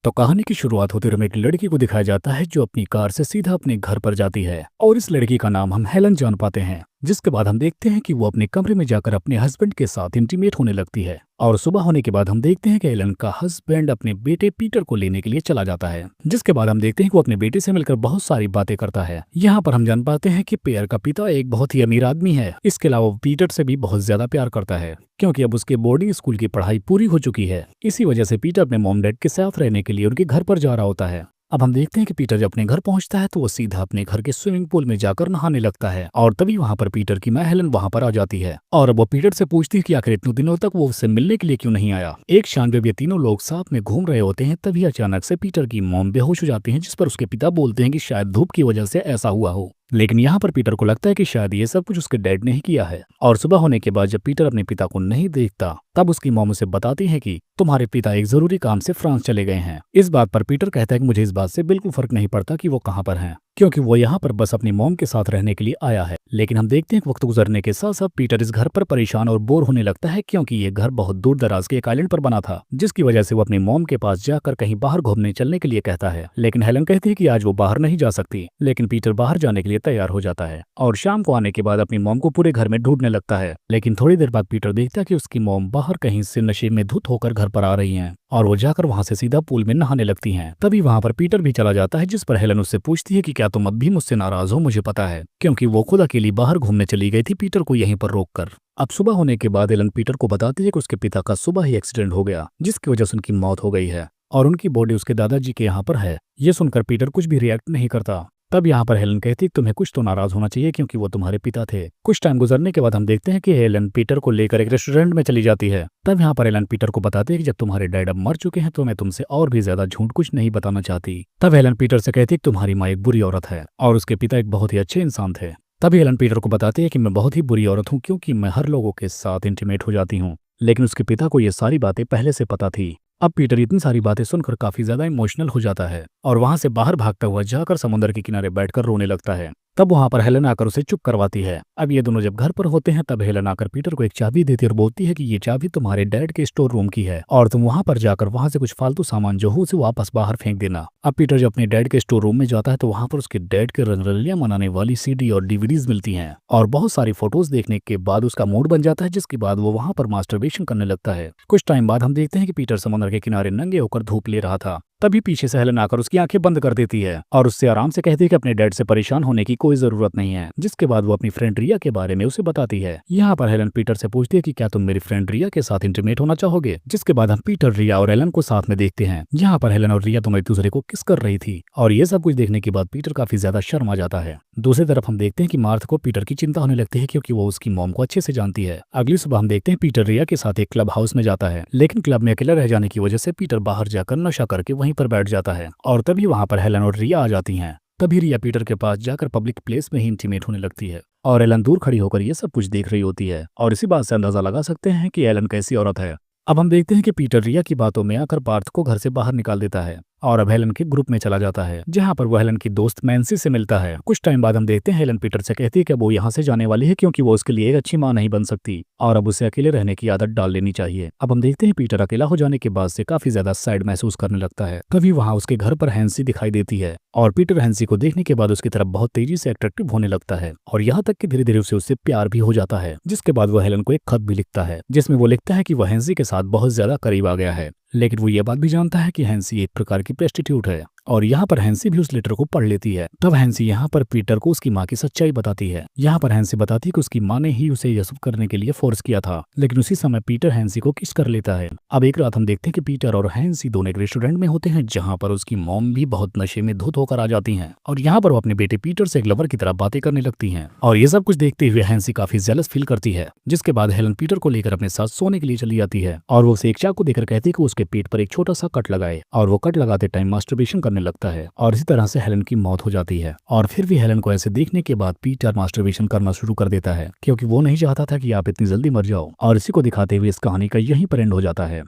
तो कहानी की शुरुआत होते हुए एक लड़की को दिखाया जाता है जो अपनी कार से सीधा अपने घर पर जाती है और इस लड़की का नाम हम हेलन जान पाते हैं। जिसके बाद हम देखते हैं कि वो अपने कमरे में जाकर अपने हस्बैंड के साथ इंटीमेट होने लगती है और सुबह होने के बाद हम देखते हैं कि हेलन का हस्बैंड अपने बेटे पीटर को लेने के लिए चला जाता है। जिसके बाद हम देखते हैं कि वो अपने बेटे से मिलकर बहुत सारी बातें करता है। यहाँ पर हम जान पाते हैं कि पियर का पिता एक बहुत ही अमीर आदमी है। इसके अलावा वो पीटर से भी बहुत ज्यादा प्यार करता है क्योंकि अब उसके बोर्डिंग स्कूल की पढ़ाई पूरी हो चुकी है। इसी वजह से पीटर अपने मॉम डैड के साथ रहने के लिए उनके घर पर जा रहा होता है। अब हम देखते हैं कि पीटर जब अपने घर पहुंचता है तो वो सीधा अपने घर के स्विमिंग पूल में जाकर नहाने लगता है और तभी वहां पर पीटर की मां हेलन वहां पर आ जाती है और अब वो पीटर से पूछती है कि आखिर इतने दिनों तक वो उससे मिलने के लिए क्यों नहीं आया। एक शाम जब ये तीनों लोग साथ में घूम रहे होते हैं तभी अचानक से पीटर की मॉम बेहोश हो जाती है, जिस पर उसके पिता बोलते हैं कि शायद धूप की वजह से ऐसा हुआ हो। लेकिन यहाँ पर पीटर को लगता है कि शायद ये सब कुछ उसके डैड ने ही किया है। और सुबह होने के बाद जब पीटर अपने पिता को नहीं देखता तब उसकी मॉम उसे बताती है कि तुम्हारे पिता एक जरूरी काम से फ्रांस चले गए हैं। इस बात पर पीटर कहता है कि मुझे इस बात से बिल्कुल फर्क नहीं पड़ता कि वो कहाँ पर हैं, क्योंकि वो यहाँ पर बस अपनी मॉम के साथ रहने के लिए आया है। लेकिन हम देखते हैं कि वक्त गुजरने के साथ साथ पीटर इस घर पर परेशान और बोर होने लगता है क्योंकि ये घर बहुत दूर दराज के एक आइलैंड पर बना था, जिसकी वजह से वो अपनी मॉम के पास जाकर कहीं बाहर घूमने चलने के लिए कहता है। लेकिन हेलन कहती है कि आज वो बाहर नहीं जा सकती। लेकिन पीटर बाहर जाने के लिए तैयार हो जाता है और शाम को आने के बाद अपनी मॉम को पूरे घर में ढूंढने लगता है। लेकिन थोड़ी देर बाद पीटर देखता है कि उसकी मॉम बाहर कहीं से नशे में धुत होकर घर पर आ रही हैं और वो जाकर वहां से सीधा पूल में नहाने लगती हैं। तभी वहां पर पीटर भी चला जाता है, जिस पर हेलन उससे पूछती है कि क्या तुम अब भी मुझसे नाराज हो। मुझे पता है, क्योंकि वो खुद अकेली बाहर घूमने चली गई थी पीटर को यहीं पर रोककर। अब सुबह होने के बाद हेलन पीटर को बताती है कि उसके पिता का सुबह ही एक्सीडेंट हो गया, जिसकी वजह से उनकी मौत हो गई है और उनकी बॉडी उसके दादाजी के यहाँ पर है। ये सुनकर पीटर कुछ भी रिएक्ट नहीं करता। तब यहाँ पर हेलन कहती है तुम्हें कुछ तो नाराज होना चाहिए क्योंकि वो तुम्हारे पिता थे। कुछ टाइम गुजरने के बाद हम देखते हैं कि हेलन पीटर को लेकर एक रेस्टोरेंट में चली जाती है। तब यहाँ पर हेलन पीटर को बताती है कि जब तुम्हारे डैड अब मर चुके हैं तो मैं तुमसे और भी ज्यादा झूठ कुछ नहीं बताना चाहती। तब हेलन पीटर से कहती है कि तुम्हारी माँ एक बुरी औरत है और उसके पिता एक बहुत ही अच्छे इंसान थे। तभी हेलन पीटर को बताती है कि मैं बहुत ही बुरी औरत हूँ क्योंकि मैं हर लोगों के साथ इंटीमेट हो जाती हूँ। लेकिन उसके पिता को ये सारी बातें पहले से पता थी। अब पीटर इतनी सारी बातें सुनकर काफी ज्यादा इमोशनल हो जाता है और वहां से बाहर भागता हुआ जाकर समुद्र के किनारे बैठकर रोने लगता है। तब वहां पर हेलन आकर उसे चुप करवाती है। अब ये दोनों जब घर पर होते हैं तब हेलन आकर पीटर को एक चाबी देती और बोलती है कि ये चाबी तुम्हारे डैड के स्टोर रूम की है और तुम वहां पर जाकर वहां से कुछ फालतू सामान जो हो उसे वापस बाहर फेंक देना। अब पीटर जब अपने डैड के स्टोर रूम में जाता है तो वहां पर उसके डैड के रंगरलियां मनाने वाली सीडी और डीवीडीज मिलती हैं और बहुत सारी फोटोज देखने के बाद उसका मूड बन जाता है, जिसके बाद वो वहां पर मास्टरबेशन करने लगता है। कुछ टाइम बाद हम देखते हैं कि पीटर समुद्र के किनारे नंगे होकर धूप ले रहा था। तभी पीछे से हेलन आकर उसकी आंखें बंद कर देती है और उससे आराम से कहती है कि अपने डैड से परेशान होने की कोई जरूरत नहीं है। जिसके बाद वो अपनी फ्रेंड रिया के बारे में उसे बताती है। यहाँ पर हेलन पीटर से पूछती है कि क्या तुम मेरी फ्रेंड रिया के साथ इंटीमेट होना चाहोगे। जिसके बाद हम पीटर, रिया और हेलन को साथ में देखते हैं। यहाँ पर हेलन और रिया दोनों एक दूसरे को किस कर रही थी और ये सब कुछ देखने के बाद पीटर काफी ज्यादा शर्मा जाता है। दूसरी तरफ हम देखते हैं कि मार्थ को पीटर की चिंता होने लगती है क्योंकि वो उसकी मॉम को अच्छे से जानती है। अगली सुबह हम देखते हैं पीटर रिया के साथ एक क्लब हाउस में जाता है, लेकिन क्लब में अकेला रह जाने की वजह से पीटर बाहर जाकर नशा करके वहीं पर बैठ जाता है और तभी वहां पर हेलन और रिया आ जाती हैं। तभी रिया पीटर के पास जाकर पब्लिक प्लेस में ही इंटीमेट होने लगती है और हेलन दूर खड़ी होकर ये सब कुछ देख रही होती है और इसी बात से अंदाजा लगा सकते हैं कि हेलन कैसी औरत है। अब हम देखते हैं कि पीटर रिया की बातों में आकर पार्थ को घर से बाहर निकाल देता है और अब हेलन के ग्रुप में चला जाता है, जहां पर वो हेलन की दोस्त मैंसी से मिलता है। कुछ टाइम बाद हम देखते हैं हेलन पीटर से कहती है कि वो यहाँ से जाने वाली है क्योंकि वो उसके लिए एक अच्छी माँ नहीं बन सकती और अब उसे अकेले रहने की आदत डाल लेनी चाहिए। अब हम देखते हैं पीटर अकेला हो जाने के बाद से काफी ज्यादा सैड महसूस करने लगता है। तभी वहाँ उसके घर पर हैंसी दिखाई देती है और पीटर हैंसी को देखने के बाद उसकी तरफ बहुत तेजी से अट्रैक्टिव होने लगता है और यहाँ तक कि धीरे धीरे उसे उससे प्यार भी हो जाता है। जिसके बाद वो हेलन को एक खत भी लिखता है जिसमें वो लिखता है कि वह हैंसी के साथ बहुत ज्यादा करीब आ गया है, लेकिन वो ये बात भी जानता है कि हैंसी एक प्रकार की प्रेस्टिट्यूट है और यहाँ पर हैंसी भी उस लेटर को पढ़ लेती है। तब हैंसी यहाँ पर पीटर को उसकी माँ की सच्चाई बताती है। यहाँ पर हैंसी बताती है कि उसकी माँ ने ही उसे यह सब करने के लिए फोर्स किया था, लेकिन उसी समय पीटर हैंसी को किस कर लेता है। अब एक रात हम देखते हैं कि पीटर और हैंसी दोनों एक रेस्टोरेंट में होते हैं जहाँ पर उसकी मॉम भी बहुत नशे में धुत होकर आ जाती है और यहाँ पर वो अपने बेटे पीटर से एक लवर की तरह बातें करने लगती है और ये सब कुछ देखते हुए हैंसी काफी जेलस फील करती है। जिसके बाद हेलन पीटर को लेकर अपने साथ सोने के लिए चली जाती है और वो उसे एक चाकू देकर कहती है कि उसके पेट पर एक छोटा सा कट लगाए और वो कट लगाते टाइम मास्टरबेशन करने लगता है और इसी तरह से हेलन की मौत हो जाती है। और फिर भी हेलन को ऐसे देखने के बाद पीटर मास्टरबेशन करना शुरू कर देता है क्योंकि वो नहीं चाहता था कि आप इतनी जल्दी मर जाओ और इसी को दिखाते हुए इस कहानी का यहीं पर एंड हो जाता है।